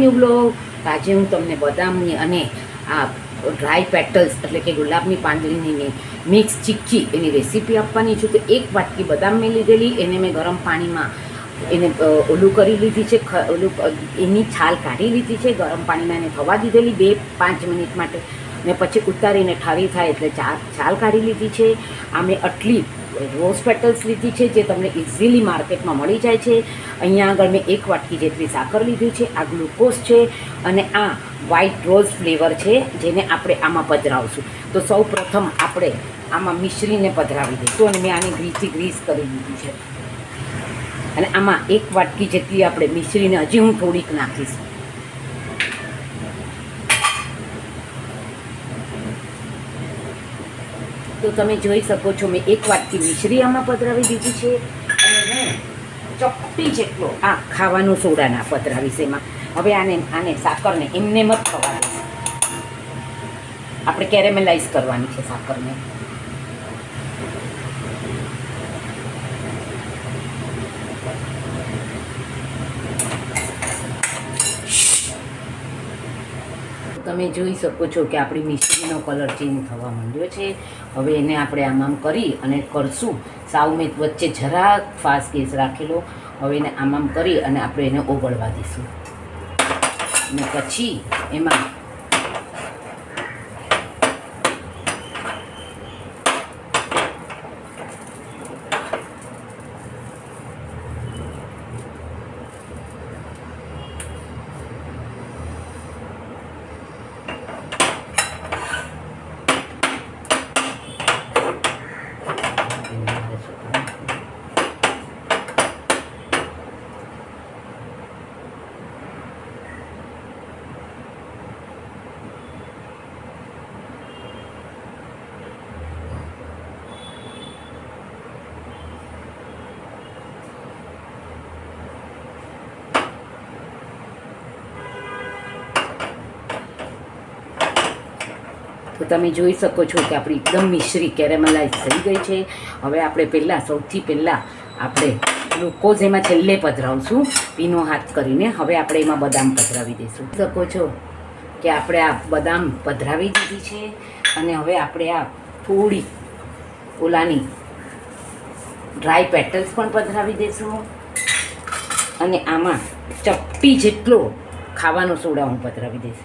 New blog. આજે હું તમને બદામની અને આ ડ્રાય પેટલ્સ એટલે કે ગુલાબની પાંદડીની મિક્સ ચીક્કી એની રેસીપી આપવાની છું. તો એક વાટકી બદામ મેં લીધેલી, એને મેં ગરમ પાણીમાં એને ઓલું કરી લીધી છે, એની છાલ કાઢી લીધી છે, ગરમ પાણીમાં એને થવા દીધેલી 2-5 મિનિટ માટે, ને પછી ઉતારીને ઠારી થાય એટલે છાલ કાઢી લીધી છે. આ મેં આટલી રોઝ પેટલ્સ લીધી છે જે તમને ઇઝીલી માર્કેટમાં મળી જાય છે. અહીંયા આગળ મેં 1 વાટકી જેટલી સાકર લીધી છે. આ ગ્લુકોઝ છે અને આ વ્હાઈટ રોઝ ફ્લેવર છે જેને આપણે આમાં પધરાવશું. તો સૌ પ્રથમ આપણે આમાં મિશ્રીને પધરાવી દઈશું અને મેં આની ગ્રીસ કરી દીધી છે. અને આમાં 1 વાટકી જેટલી આપણે મિશ્રીને હજી હું થોડીક નાખીશ. તો તમે જોઈ શકો છો મેં 1 વાટકી મિશ્રી આમાં પધરાવી દીધી છે અને હું ચપટી જેટલો આ ખાવાનો સોડાના પધરાવીશ એમાં. હવે આને સાકરને એમને મત થવા દઈશ. આપણે કેરેમેલાઇઝ કરવાની છે સાકરને. તમે જોઈ શકો છો કે આપણી મિશ્રીનો કલર ચેન્જ થવા માંડ્યો છે. હવે એને આપણે આમ કરી અને કરશું. સાવ મેં વચ્ચે જરાક ફાસ્ટ ગેસ રાખેલો. હવે એને આમ કરી અને આપણે એને ઓગળવા દઈશું. અને પછી એમાં તો તમે જોઈ શકો છો કે આપણી એકદમ મિશ્રી કેરેમલાઇઝ થઈ ગઈ છે. હવે આપણે સૌથી પહેલાં આપણે ગ્લુકોઝ એમાં છેલ્લે પધરાવશું પીનો હાથ કરીને. હવે આપણે એમાં બદામ પધરાવી દઈશું. શકો છો કે આપણે આ બદામ પધરાવી દીધી છે અને હવે આપણે આ થોડી ઓલાની ડ્રાય પેટલ્સ પણ પધરાવી દઈશું અને આમાં ચપટી જેટલો ખાવાનો સોડા હું પધરાવી દઈશ.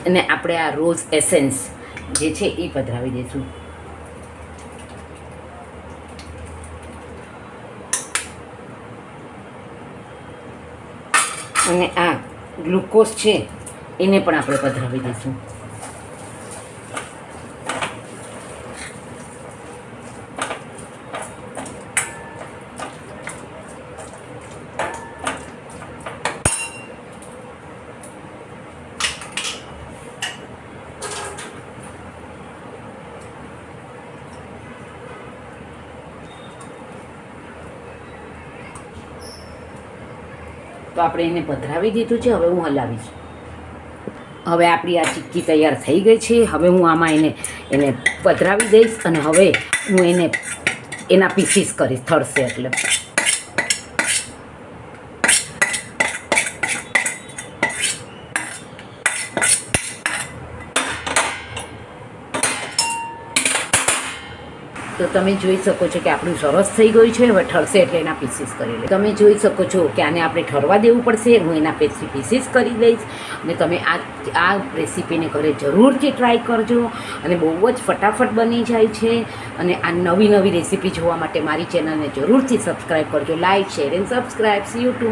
અને આપણે આ રોઝ એસેન્સ જે છે એ પધરાવી દઈશું. અને આ ગ્લુકોઝ છે એને પણ આપણે પધરાવી દઈશું. તો આપણે એને પધરાવી દીધું છે. હવે હું હલાવીશ. હવે આપણી આ ચીક્કી તૈયાર થઈ ગઈ છે. હવે હું આમાં એને પધરાવી દઈશ અને હવે હું એના પીસીસ કરીશ થરશે એટલે. તો તમે જોઈ શકો છો કે આપણું સરસ થઈ ગયું છે. હવે ઠરશે એટલે એના પીસીસ કરી લે. તમે જોઈ શકો છો કે આને આપણે ઠરવા દેવું પડશે. હું એના પીસીસ કરી દઈશ અને તમે આ રેસીપીને ઘરે જરૂરથી ટ્રાય કરજો અને બહુ જ ફટાફટ બની જાય છે. અને આ નવી રેસીપી જોવા માટે મારી ચેનલને જરૂરથી સબસ્ક્રાઈબ કરજો. Like, share and subscribe. See you two